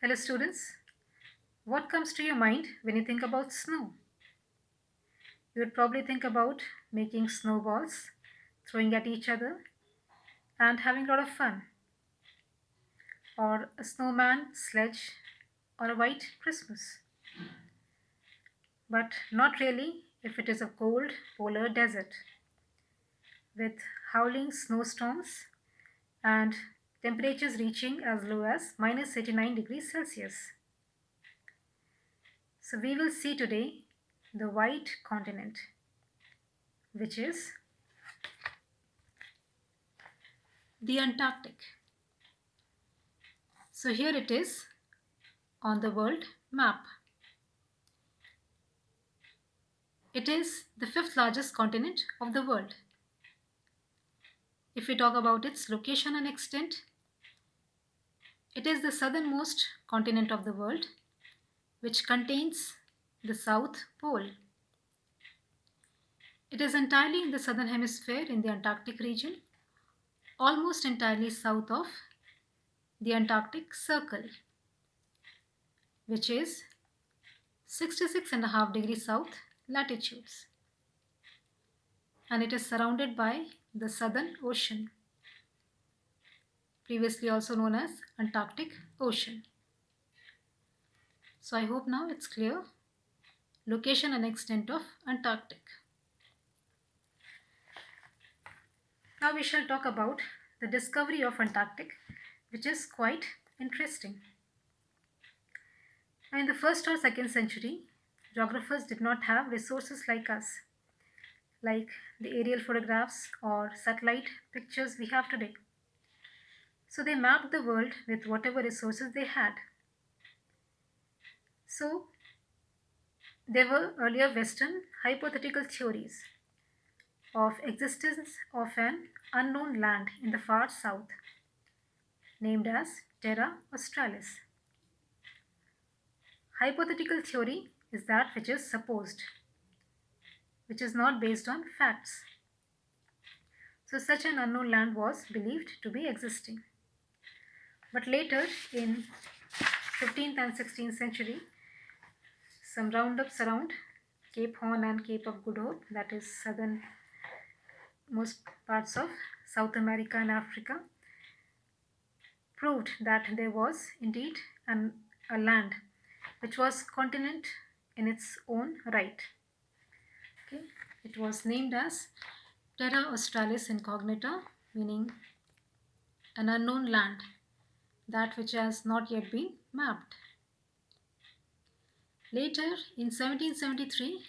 Hello, students. What comes to your mind when you think about snow? You would probably think about making snowballs, throwing at each other, and having a lot of fun, or a snowman, sledge, or a white Christmas. But not really if it is a cold polar desert with howling snowstorms and temperatures reaching as low as minus 89 degrees Celsius. So, we will see today the white continent, which is the Antarctic. So here it is on the world map. It is the fifth largest continent of the world. If we talk about its location and extent, it is the southernmost continent of the world, which contains the South Pole. It is entirely in the southern hemisphere in the Antarctic region, almost entirely south of the Antarctic Circle, which is 66.5 degrees south latitudes, and it is surrounded by the Southern Ocean, previously also known as Antarctic Ocean. So I hope now it's clear location and extent of Antarctic. Now we shall talk about the discovery of Antarctic, which is quite interesting. Now in the first or second century, geographers did not have resources like us, like the aerial photographs or satellite pictures we have today. So they mapped the world with whatever resources they had. So there were earlier Western hypothetical theories of existence of an unknown land in the far south named as Terra Australis. Hypothetical theory is that which is supposed, which is not based on facts. So such an unknown land was believed to be existing. But later in 15th and 16th century, some roundups around Cape Horn and Cape of Good Hope, that is southernmost parts of South America and Africa, proved that there was indeed a land which was continent in its own right. Okay. It was named as Terra Australis Incognita, meaning an unknown land, that which has not yet been mapped. Later, in 1773,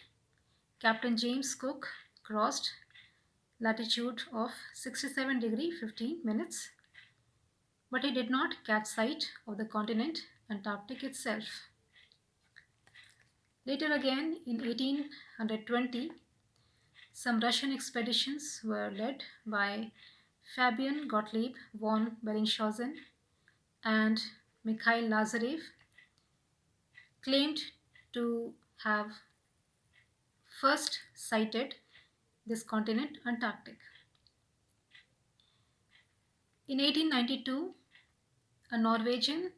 Captain James Cook crossed latitude of 67 degree 15 minutes, but he did not catch sight of the continent Antarctic itself. Later again, in 1820, some Russian expeditions were led by Fabian Gottlieb von Bellingshausen and Mikhail Lazarev, claimed to have first sighted this continent Antarctic. In 1892, a Norwegian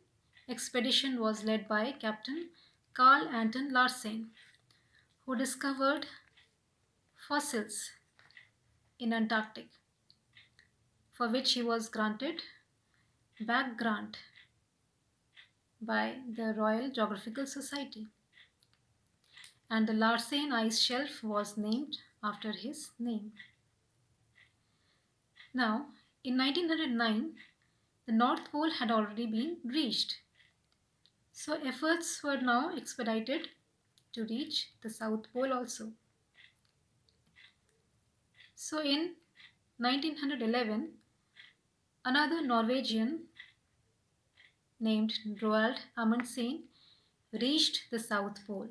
expedition was led by Captain Carl Anton Larsen, who discovered fossils in Antarctic, for which he was granted back grant by the Royal Geographical Society. And the Larsen ice shelf was named after his name. Now, in 1909, the North Pole had already been reached. So efforts were now expedited to reach the South Pole also. So in 1911, another Norwegian named Roald Amundsen reached the South Pole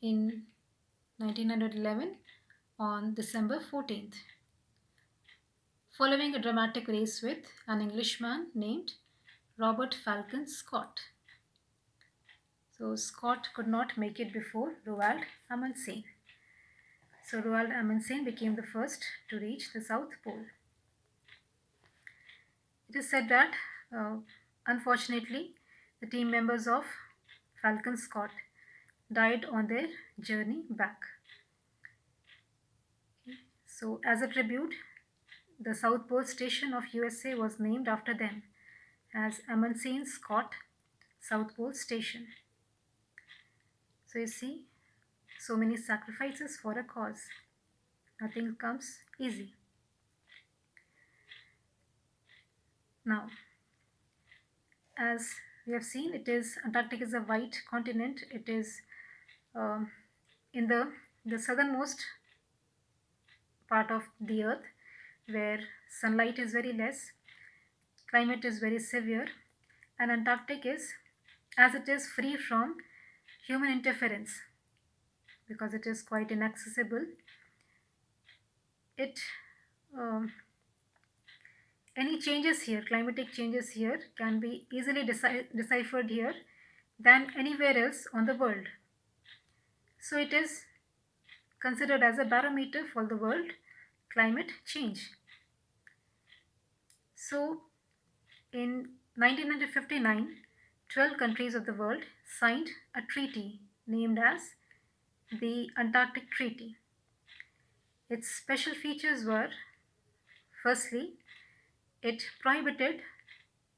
in 1911 on December 14th, following a dramatic race with an Englishman named Robert Falcon Scott. So Scott could not make it before Roald Amundsen. So Roald Amundsen became the first to reach the South Pole. It is said that, unfortunately, the team members of Falcon Scott died on their journey back. So, as a tribute, the South Pole Station of USA was named after them as Amundsen Scott South Pole Station. So, you see, so many sacrifices for a cause. Nothing comes easy. Now, as we have seen, Antarctica is a white continent. It is um, in the southernmost part of the earth, where sunlight is very less, climate is very severe, and Antarctic is, as it is free from human interference because it is quite inaccessible. It Any changes here, climatic changes here, can be easily deciphered here than anywhere else on the world. So it is considered as a barometer for the world climate change. So in 1959, 12 countries of the world signed a treaty named as the Antarctic Treaty. Its special features were, firstly, it prohibited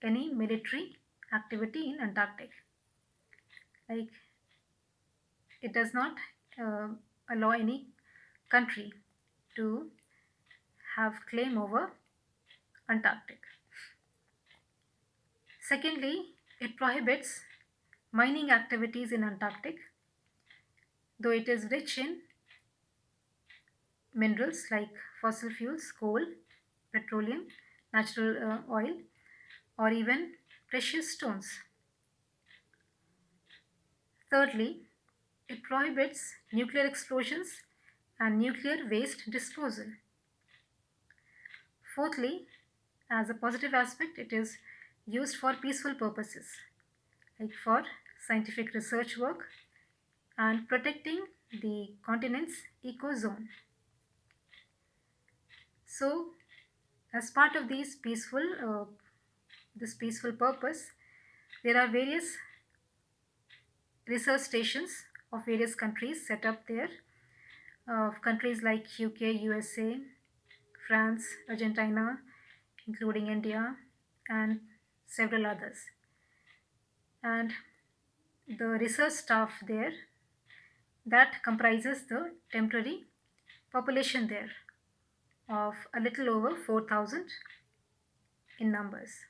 any military activity in Antarctic. Like, it does not allow any country to have claim over Antarctic. Secondly, it prohibits mining activities in Antarctic, though it is rich in minerals like fossil fuels, coal, petroleum, natural oil, or even precious stones. Thirdly, it prohibits nuclear explosions and nuclear waste disposal. Fourthly, as a positive aspect, it is used for peaceful purposes, like for scientific research work and protecting the continent's ecozone. So, as part of this peaceful purpose, there are various research stations of various countries set up there. Countries like UK, USA, France, Argentina, including India, and several others. And the research staff there, that comprises the temporary population there of a little over 4,000 in numbers.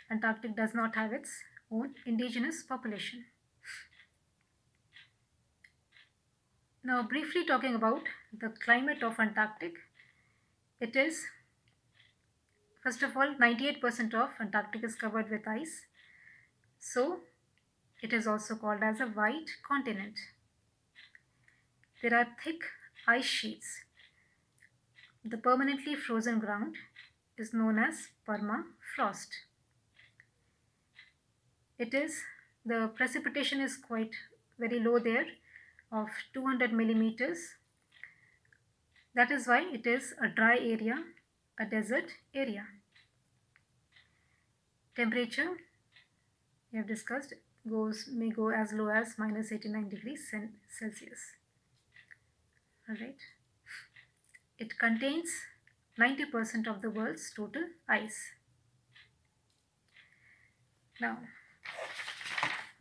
Antarctic does not have its own indigenous population. Now, briefly talking about the climate of Antarctic, it is, first of all, 98% of Antarctic is covered with ice. So, it is also called as a white continent. There are thick ice sheets. The permanently frozen ground is known as permafrost. The precipitation is quite very low there, of 200 millimeters. That is why it is a dry area, a desert area. Temperature, we have discussed, may go as low as minus 89 degrees Celsius. Alright. It contains 90% of the world's total ice. Now,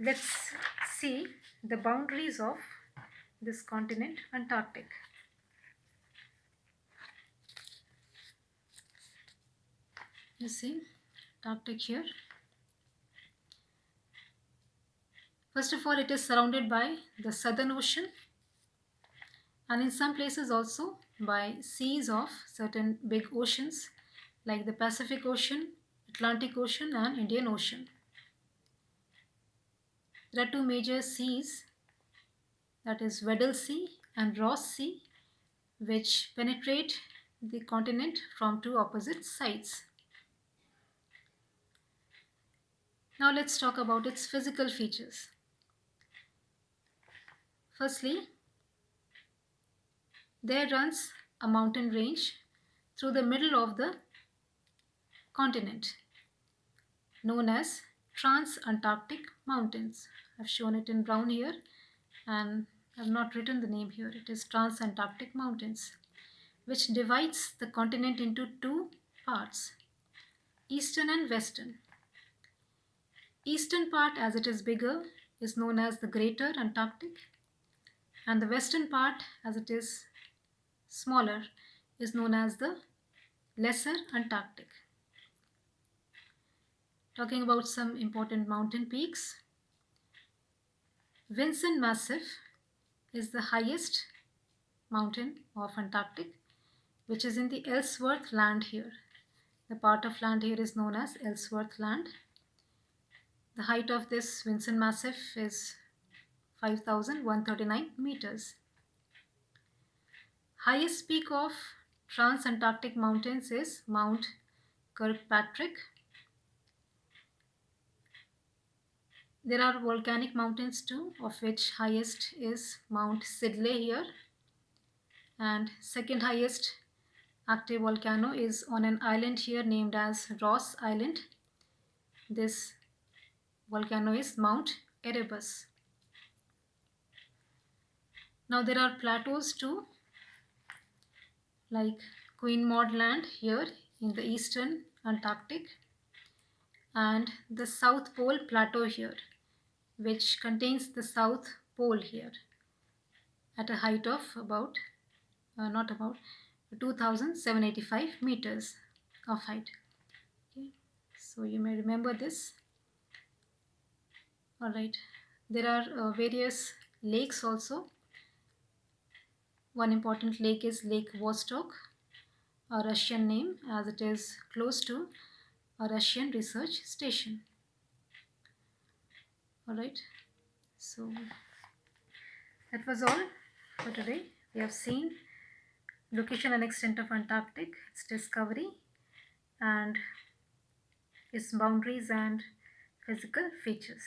let's see the boundaries of this continent, Antarctic. You see Antarctic here. First of all, it is surrounded by the Southern Ocean, and in some places also by seas of certain big oceans like the Pacific Ocean, Atlantic Ocean, and Indian Ocean. There are two major seas, that is Weddell Sea and Ross Sea, which penetrate the continent from two opposite sides. Now let's talk about its physical features. Firstly, there runs a mountain range through the middle of the continent known as Transantarctic Mountains. I've shown it in brown here and I've not written the name here. It is Transantarctic Mountains, which divides the continent into two parts, eastern and western. Eastern part, as it is bigger, is known as the Greater Antarctic, and the western part, as it is smaller, is known as the Lesser Antarctic. Talking about some important mountain peaks, Vinson Massif is the highest mountain of Antarctic, which is in the Ellsworth Land here. The part of land here is known as Ellsworth Land. The height of this Vinson Massif is 5,139 meters. Highest peak of Transantarctic Mountains is Mount Kirkpatrick. There are volcanic mountains too, of which highest is Mount Sidley here, and second highest active volcano is on an island here named as Ross Island. This volcano is Mount Erebus. Now there are plateaus too, like Queen Maud Land here in the eastern Antarctic, and the South Pole Plateau here, which contains the South Pole here at a height of about, 2,785 meters of height. Okay, so you may remember this. All right, there are various lakes also. One important lake is Lake Vostok, a Russian name as it is close to a Russian research station. Alright, so that was all for today. We have seen location and extent of Antarctic, its discovery, and its boundaries and physical features.